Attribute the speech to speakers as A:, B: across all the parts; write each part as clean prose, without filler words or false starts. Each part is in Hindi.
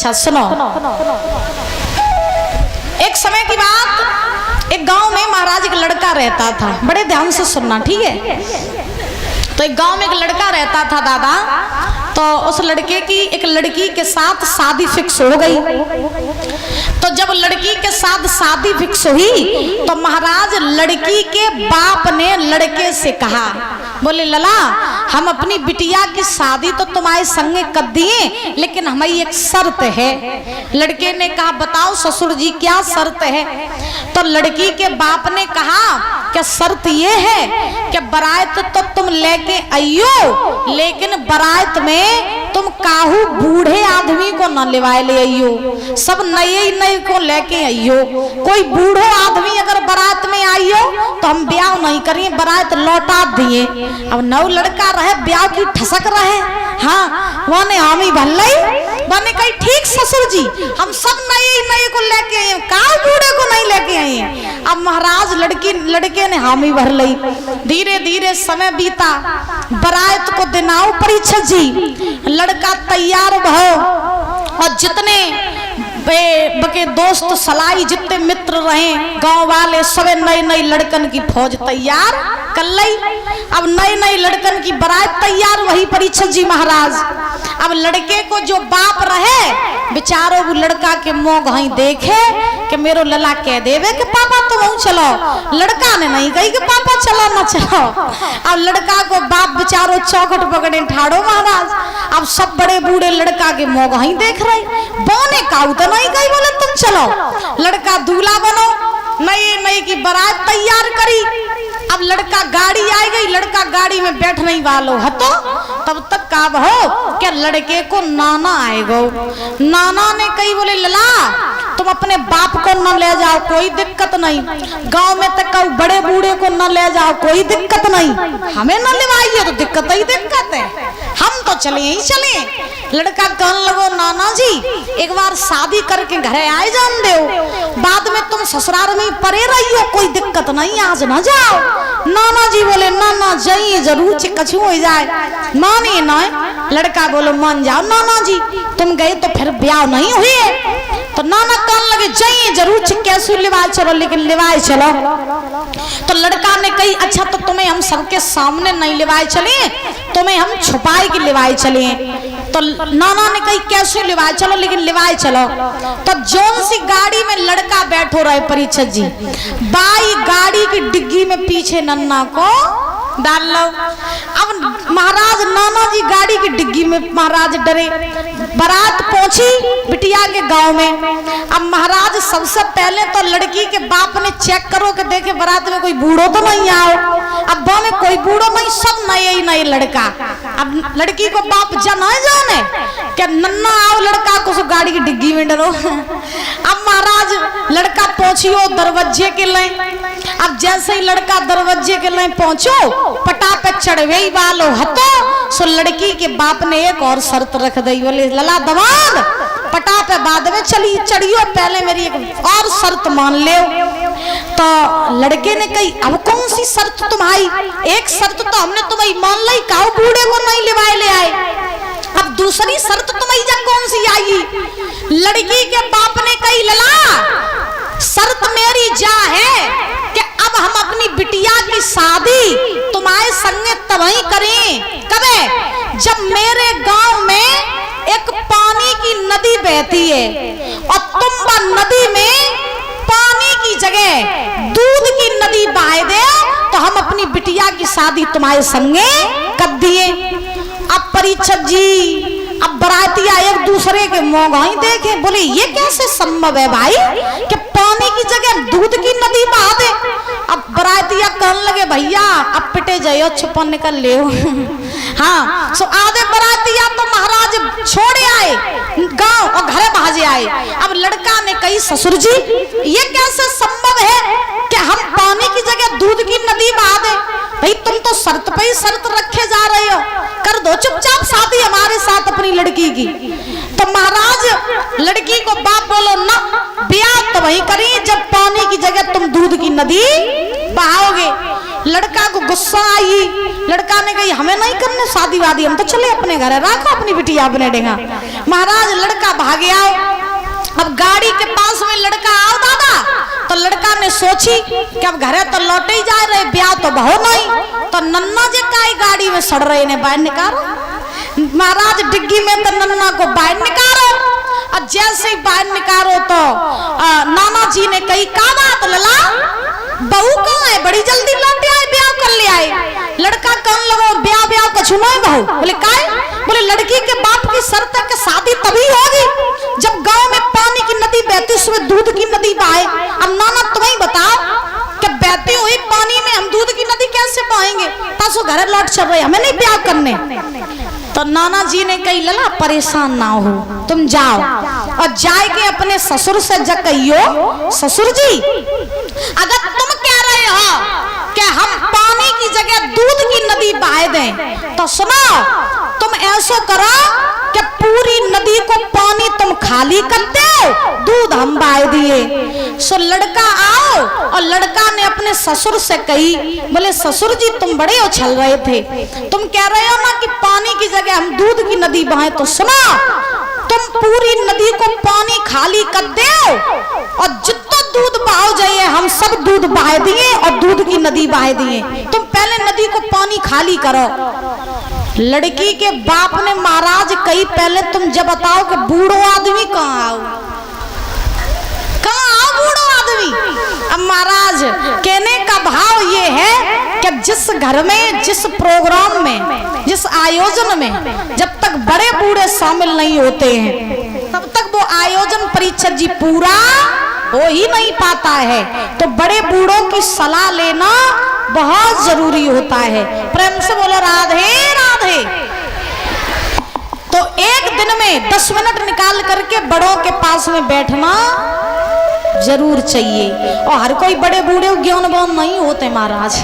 A: अच्छा सुनो, एक समय की बात, एक गांव में महाराज एक लड़का रहता था। बड़े ध्यान से सुनना, ठीक है। तो एक गांव में एक लड़का रहता था दादा। तो उस लड़के की एक लड़की के साथ शादी फिक्स हो गई। तो जब लड़की के साथ शादी फिक्स हुई तो महाराज लड़की के बाप ने लड़के से कहा, बोले लला हम अपनी बिटिया की शादी तो तुम्हारे संगे कर दिए, लेकिन हमारी एक शर्त है। लड़के ने कहा बताओ ससुर जी क्या शर्त है। तो लड़की के बाप ने कहा क्या शर्त ये है कि बारात तो तुम लेके आइयो, लेकिन बारात में तुम काहू बूढ़े आदमी को न लेवाए ले आइयो, सब नए नए को लेके आइयो। कोई बूढ़ो आदमी अगर बारात में आइयो तो हम ब्याह नहीं करिए, बारात लौटा दिए। अब नौ लड़का रहे, ब्याह की ठसक रहे। हाँ वाने हामी भल्लई बने कही ठीक ससुर जी हम सब नए नए को लेके आए, काहू बूढ़े को नहीं लेके आए। अब महाराज लड़के ने हामी भर लई। धीरे धीरे समय बीता, बारात को दिन आओ परीक्षा जी, लड़का तैयार भो और जितने बके दोस्त सलाई जितने मित्र रहे गांव वाले सबे नए नए लड़कन की फौज तैयार कर लई। अब नए नए लड़कन की बारात तैयार वही परीक्षा जी महाराज। अब लड़के को जो बाप रहे बेचारो वो लड़का के मुंह घाई देखे कि मेरो लला कह देवे कि पापा तुम तो चलो, लड़का ने नहीं कही कि पापा चलो ना चलो। अब लड़का को बाप बेचारो चौखट पकड़े ठाड़ो महाराज। अब सब बड़े बूढ़े लड़का के मुंह घाई देख रहे, बोने काऊ तो नहीं कही, बोले तुम चलो। लड़का दूल्हा बनो, नई नई की बारात तैयार करी। अब लड़का गाड़ी आ गई, लड़का गाड़ी में बैठ नहीं वालो हतो, तब तक काब हो क्या लड़के को नाना आएगो। नाना ने कही बोले लला तुम अपने बाप को न ले जाओ कोई दिक्कत नहीं, गांव में तक कहू बड़े बूढ़े को न ले जाओ कोई दिक्कत नहीं, हमें न लेवाइए तो दिक्कत ही दिक्कत है, हम तो चले ही चले। लड़का कहने लगो नाना जी एक बार शादी करके घरे आए जान दो, बाद में तुम ससुराल में परे रहियो कोई दिक्कत नहीं, आज न जाओ। नाना जी बोले नाना जाइए जरूर कछु हो जाए, मानिए ना। लड़का बोलो मान जाओ नाना जी, तुम गए तो फिर ब्याह नहीं हुए। तो नाना कहने लगे जाइए जरूर कैसे लिवाए चलो, लेकिन लिवाए चलो। तो लड़का ने कही अच्छा तो तुम्हें हम सबके सामने नहीं लिवाए चले, तुम्हें हम छुपाए के लिवाए चले। तो नाना ने कही कैसे लिवाए चलो, लेकिन लिवाए चलो। तो जोन सी गाड़ी में लड़का बैठो रहे परीक्षा जी, बाई गाड़ी की डिग्गी में पीछे नन्ना को डाल लो। अब महाराज नाना जी गाड़ी की डिग्गी में महाराज डरे। बारात पहुंची बिटिया के गांव में। अब महाराज सबसे पहले तो लड़की के बाप ने चेक करो कि देखे बारात में कोई बूढ़ो तो नहीं आओ। अब बा में कोई बूढ़ो नहीं, सब नए ही नए लड़का। अब लड़की को बाप जाने क्या नन्ना आओ लड़का को सब गाड़ी की डिग्गी में डरो। अब महाराज लड़का पहुंचियो दरवाजे के लिए। अब जैसे ही लड़का दरवाजे के लिए पहुंचो पटा पे चढ़वे वालो हतो, सो लड़की के बाप ने एक और शर्त रख दी, बोले लला दमाद पटा पे बाद में चली चढ़ियो, पहले मेरी एक और शर्त मान ले। तो लड़के ने कही अब कौन सी शर्त तुम्हारी? एक शर्त तो हमने तुम्हारी मान ली, काऊ बूढ़े को नहीं लिवाए ले आए, अब दूसरी शर्त तुम्हारी जब कौन सी आई? लड़की के बाप ने कही लला शर्त मेरी जा है कि अब हम अपनी बिटिया की शादी तुम्हारे संगे तभी करें कबे जब मेरे गांव में एक पानी की नदी बहती है और तुम नदी में पानी की जगह दूध की नदी बहा दे तो हम अपनी बिटिया की शादी तुम्हारे संगे कर दिए। अब परीक्षक जी अब बरातिया एक दूसरे के मुंह ही देखे, बोले ये कैसे संभव है भाई कि पानी की जगह दूध की नदी बहा दे। अब बरातिया कहने लगे भैया अब पिटे जाइयो छुपा निकल ले। हाँ सो आधे बरातिया तो महाराज छोड़े आए गांव और घरे भाजे आए। अब लड़का ने कही ससुर जी ये कैसे संभव है कि हम पानी की जगह दूध की नदी बहा दे? भाई तुम तो शर्त पे ही शर्त रखे जा रहे हो, कर दो चुपचाप शादी हमारे साथ अपनी लड़की की। तो महाराज लड़की को बाप बोलो ना ब्याह तो वही करी जब पानी की जगह तुम दूध की नदी बहाओगे। लड़का को गुस्सा आई, लड़का ने कही हमें नहीं करने शादी वादी, हम तो चले अपने घर, रखो अपनी बिटिया अपने डेगा। महाराज लड़का भाग आओ। अब गाड़ी के पास में लड़का आओ दादा, तो लड़का ने सोची कि अब घरे तो लौटे ही जा रहे, ब्याह तो बहु नहीं, तो नन्ना जे काई गाड़ी में सड़ रहे ने बाहर निकालो। महाराज डिग्गी में तो नन्ना को बाहर निकालो, और जैसे ही बाहर निकालो तो नाना जी ने कही का बात लला, बहू कहाँ है, बड़ी जल्दी लौटे आए, ब्याह कर ले आए। लड़का कहने लगा ब्याह ब्याह कुछ नहीं बहू। बोले काय? बोले लड़की के बाप की शर्त है कि शादी तभी होगी जब गांव में पानी की नदी बहती, उसमें दूध की नदी बहे। अब नाना तुम्हें बताओ कि बहती हुई पानी में हम दूध की नदी कैसे बहाएंगे, तासो घर लौट चल रहे, हमें नहीं ब्याह करने। तो नाना जी ने कही लला परेशान ना हो, तुम जाओ और जाए के अपने ससुर से जब कहियो ससुर जी अगर तुम कह रहे हो कि हम पानी की जगह दूध की नदी बहा दें, तो सुनो तुम ऐसा करो कि पूरी नदी को पानी तुम खाली कर दो, दूध हम बहा दिए। सो लड़का आओ, और लड़का ने अपने ससुर से कही, बोले ससुर जी तुम बड़े उछल रहे थे, तुम कह रहे हो ना कि पानी की जगह हम दूध की नदी बहाए, तो सुनो तुम पूरी नदी को पानी खाली कर दो, और जितना दूध बहाओ जाइए हम सब दूध बहा दिए और दूध की नदी बहा दिए, तुम पहले नदी को पानी खाली करो। लड़की के बाप ने महाराज कही पहले तुम जब बताओ कि बूढ़ो आदमी कहाँ आओ, कहाँ आओ बूढ़ो आदमी। अब महाराज कहने का भाव ये है कि जिस घर में, जिस प्रोग्राम में, जिस आयोजन में जब तक बड़े बूढ़े शामिल नहीं होते हैं तब तक वो आयोजन परीक्षक जी पूरा हो ही नहीं पाता है। तो बड़े बूढ़ों की सलाह लेना बहुत जरूरी होता है। प्रेम से बोलो राधे राधे। तो एक दिन में 10 मिनट निकाल करके बड़ों के पास में बैठना जरूर चाहिए, और हर कोई बड़े बूढ़े ज्ञानवान नहीं होते महाराज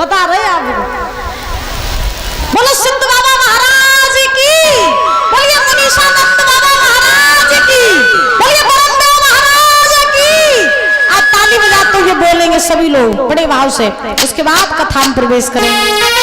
A: बता रहे आप। बोलो सिद्ध बाबा महाराज की, बोलिए मनीषानंद बाबा महाराज की, बोलिए बरमदेव महाराज की। आप ताली बजाते हुए बोलेंगे सभी लोग बड़े भाव से, उसके बाद कथा में प्रवेश करेंगे।